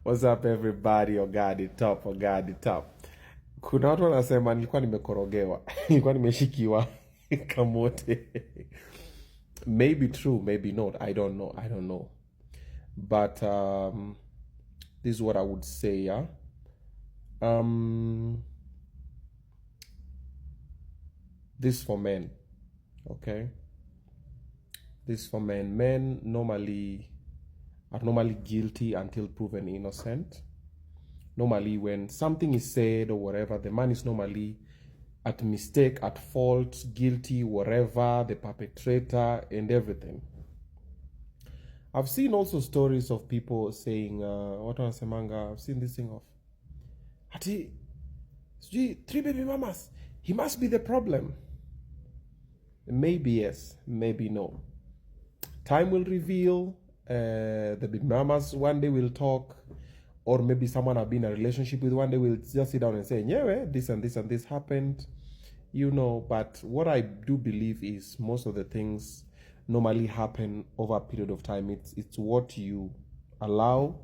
What's up everybody? Ogadi top, Ogadi top. Kuna watu wanasema nilikuwa nimekorogewa. Nilikuwa nimeshikiwa kamote. Maybe true, maybe not. I don't know. I don't know. But this is what I would say, yeah. This for men. Okay? This for men. Men are normally guilty until proven innocent. Normally, when something is said or whatever, the man is normally at mistake, at fault, guilty, whatever, the perpetrator, and everything. I've seen also stories of people saying, what was I've seen this thing of, Ati, 3 baby mamas, he must be the problem. Maybe yes, maybe no. Time will reveal. The baby mamas one day will talk, or maybe someone I've been in a relationship with one day will just sit down and say, yeah, this and this and this happened, you know. But what I do believe is most of the things normally happen over a period of time. It's what you allow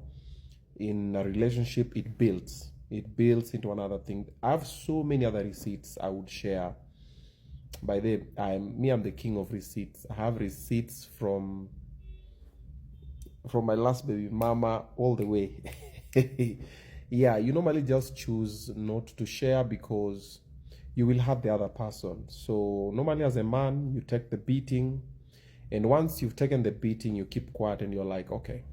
in a relationship. It builds into another thing. I have so many other receipts I would share. By the I'm the king of receipts. I have receipts from my last baby mama all the way. Yeah, you normally just choose not to share because you will hurt the other person. So normally as a man, you take the beating, and once you've taken the beating, you keep quiet and you're like, okay,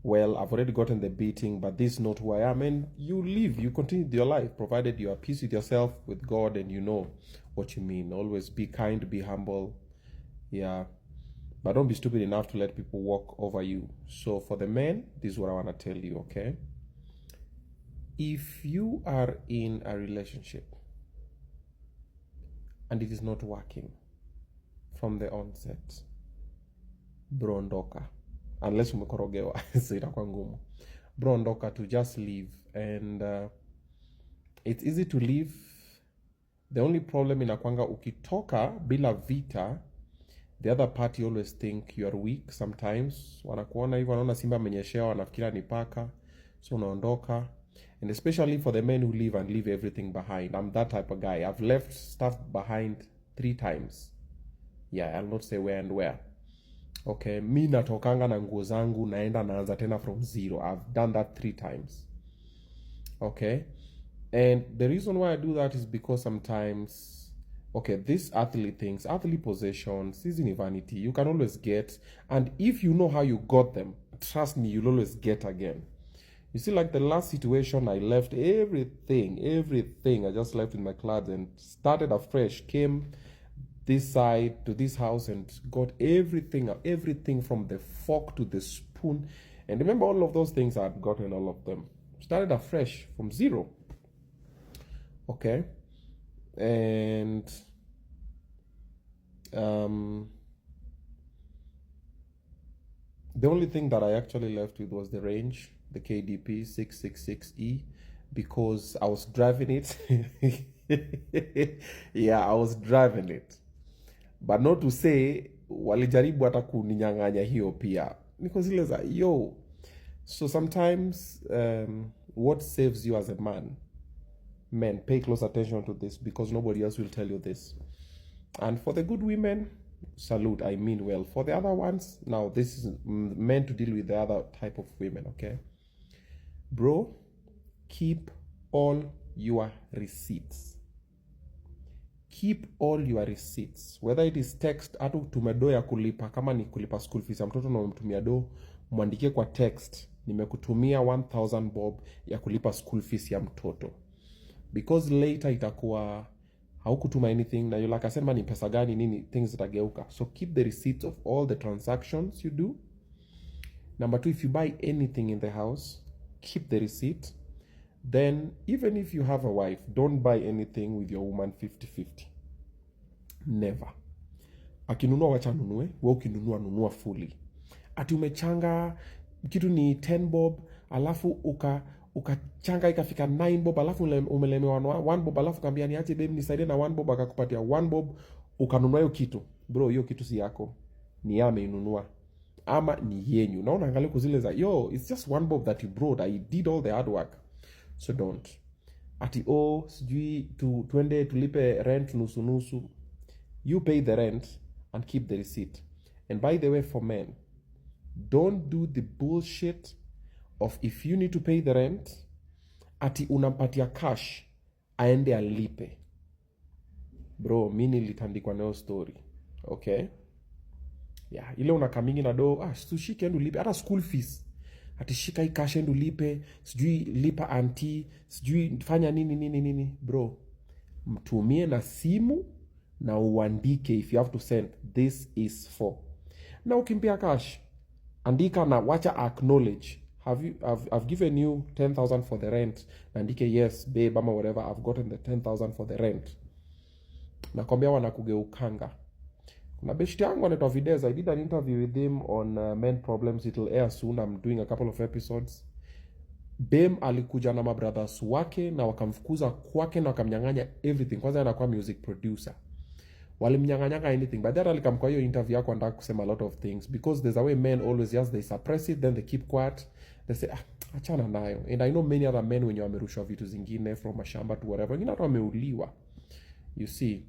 well, I've already gotten the beating, but this is not who I am. And you live, you continue your life, provided you are at peace with yourself, with God, and you know what you mean. Always be kind, be humble. Yeah. But don't be stupid enough to let people walk over you. So for the men, this is what I want to tell you, okay? If you are in a relationship and it is not working from the onset, bro ondoka. Unless umekorogewa, so itakuwa ngumu. Bro ondoka, to just leave. And it's easy to leave. The only problem inakwanga ukitoka bila vita, the other party always think you are weak sometimes. Wanakuona hivyo, wanaona simba amenyeshewa, wanafikira ni paka, so unaondoka. And especially for the men who leave and leave everything behind. I'm that type of guy. I've left stuff behind 3 times. Yeah, I'll not say where and where. Okay, mi natokanga na nguo zangu naenda naanza tena from zero. I've done that 3 times. Okay? And the reason why I do that is because sometimes, okay, these earthly things, earthly possessions, is in vanity. You can always get, and if you know how you got them, trust me, you'll always get again. You see, like the last situation, I left everything. I just left in my closet and started afresh, came this side to this house and got everything from the fork to the spoon. And remember, all of those things, I'd gotten all of them. Started afresh from zero. Okay? And the only thing that I actually left with was the range, the KDP 666E, because I was driving it. Yeah, I was driving it. But not to say walijaribu hata kuninyang'anya hiyo pia. Niko zile za yo. So sometimes what saves you as a man, men, pay close attention to this, because nobody else will tell you this. And for the good women, salute, I mean well. For the other ones, now this is meant to deal with the other type of women, okay? Bro, keep all your receipts. Keep all your receipts. Whether it is text, atu tumedo ya kulipa, kama ni kulipa school fees ya mtoto na umtumia do, muandike kwa text, nimekutumia 1000 bob ya kulipa school fees ya mtoto. Because later itakuwa haukutuma anything na you like, asema ni pesa gani nini, things zitageuka. So keep the receipts of all the transactions you do. Number 2, if you buy anything in the house, keep the receipt. Then even if you have a wife, don't buy anything with your woman 50-50. Never. Akinunua wacha nunue, wewe ukinunua nunua fully. Ati umechanga kitu ni 10 bob, alafu ukachanga ikafika 9 bob, alafu umelemewa 1 bob, alafu kaambia niache babe nisaidie na 1 bob, akakupatia 1 bob, ukanunua hiyo kitu. Bro, hiyo kitu si yako. Ni yeye ameinunua. ama ni yenyu. Na unaangalia kuzile za yo, it's just one bob that you brought, I did all the hard work. So don't. Ati sijui tuende tulipe rent nusu nusu. You pay the rent and keep the receipt. And by the way, for men, don't do the bullshit of if you need to pay the rent, ati unampatia cash aende alipe. Bro, mimi nilitandikwa nayo story. Okay? Yeah, ile unakamingi na do, tushike endo lipe, hata school fees. Ati shika hii cash endo lipe, sijui lipa auntie, sijui fanya nini. Bro, mtumie na simu na uandike if you have to send, this is for. Na ukimpia cash, andika na wacha acknowledge. I've given you 10,000 for the rent. Andike yes, babe, ama whatever, I've gotten the 10,000 for the rent. Nakwambia wanakugeukanga. Kuna beshti yangu anaitwa Videz. I did an interview with him on men problems. It'll air soon. I'm doing a couple of episodes. Bem alikuja na mabrothers wake na wakamfukuza kwake na wakamnyang'anya everything. Kwanza anakuwa music producer. Walimnyang'anyanga anything. But then alikam kwa hiyo interview yako anataka kusema a lot of things. Because there's a way men always, yes, they suppress it, then they keep quiet. They say, achana nayo. And I know many other men wenye wamerushwa vitu zingine from mashamba to whatever. Wengine hata wameuliwa. You see.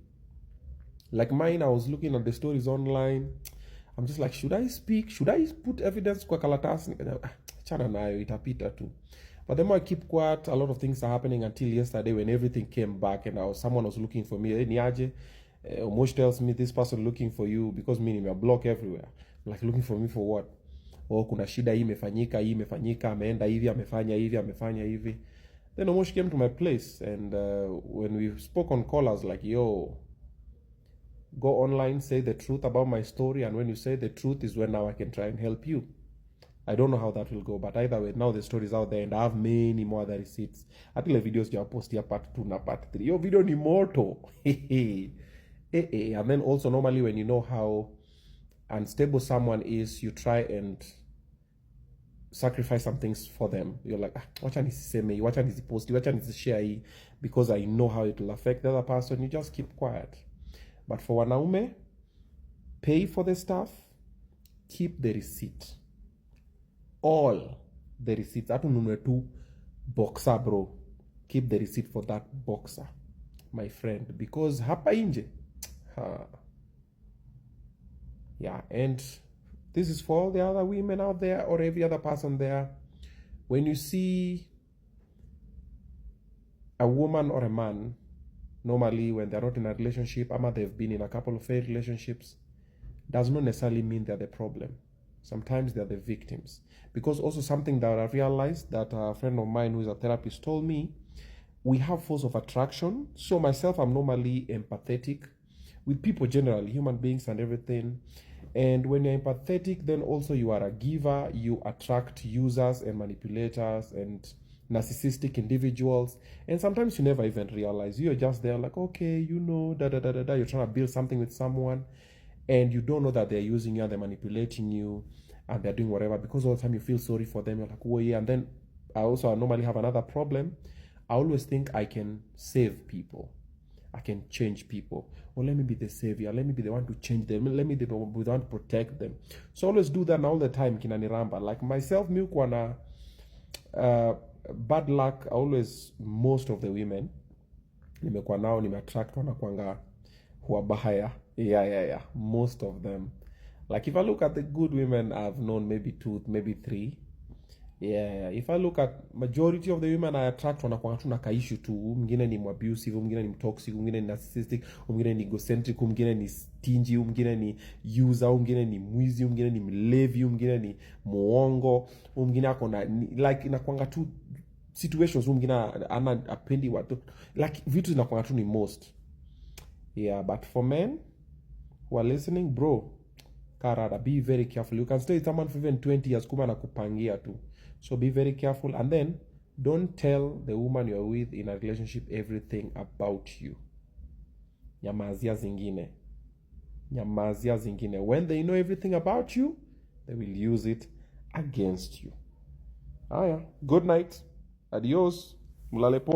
Like mine, I was looking at the stories online. I'm just like, should I speak? Should I put evidence kwa kalatasi? Achana nayo, itapita tu. But the more I keep quiet, a lot of things are happening until yesterday when everything came back and someone was looking for me. Niaje, Omosh tells me this person looking for you because meaning I block everywhere. Like looking for me for what? Kuna shida hii imefanyika, ameenda hivi, amefanya hivi. Then Omosh came to my place and when we spoke on call, I was like, yo, go online, say the truth about my story, and when you say the truth is when now I can try and help you. I don't know how that will go, but either way, now the story is out there and I have many more other receipts. Until the videos you are posting part 2 na part 3. Your video ni moto. And then also normally when you know how unstable someone is, you try and sacrifice some things for them. You're like, wacha nisiseme, wacha nisiposti, wacha nisishare because I know how it will affect the other person. You just keep quiet. But for wanaume, pay for the stuff, keep the receipt. All the receipts. Atu nunue tu boxer, bro. Keep the receipt for that boxer, my friend. Because hapa inje. Yeah, and this is for all the other women out there or every other person there. When you see a woman or a man, normally when they're not in a relationship, or they've been in a couple of failed relationships, does not necessarily mean they're the problem. Sometimes they're the victims. Because also something that I realized that a friend of mine who is a therapist told me, we have force of attraction. So myself, I'm normally empathetic with people generally, human beings and everything. And when you're empathetic, then also you are a giver. You attract users and manipulators and narcissistic individuals. And sometimes you never even realize. You're just there like, okay, you know, You're trying to build something with someone. And you don't know that they're using you and they're manipulating you and they're doing whatever, because all the time you feel sorry for them. You're like, oh yeah. And then I normally have another problem. I always think I can save people. I can change people. Or let me be the savior. Let me be the one to change them. Let me be the one to protect them. So I always do that all the time. Kinaniramba. Like myself, milkwana, bad luck. Always, most of the women, nimekuwa nao, nimeattract wanakuanga huwabaya. Yeah. Most of them. Like if I look at the good women I've known, maybe 2, maybe 3. Yeah. If I look at majority of the women I attract, wanakuanga tu na kaishu tu. Mwingine ni abusive, mwingine ni toxic, mwingine ni narcissistic, mwingine ni egocentric, mwingine ni stingy, mwingine ni user, mwingine ni mwizi, mwingine ni mlevi, mwingine ni muongo, mwingine ako na like inakuanga tu situations, mwingine ana apendi watu. Like vitu zinakuanga tu ni most. Yeah, but for men who are listening, bro, karada, be very careful. You can stay with someone for even 20 years, kuma na kupangia tu. So be very careful. And then, don't tell the woman you're with in a relationship everything about you. Nyamazia zingine. When they know everything about you, they will use it against you. Good night. Adios. Mulale po.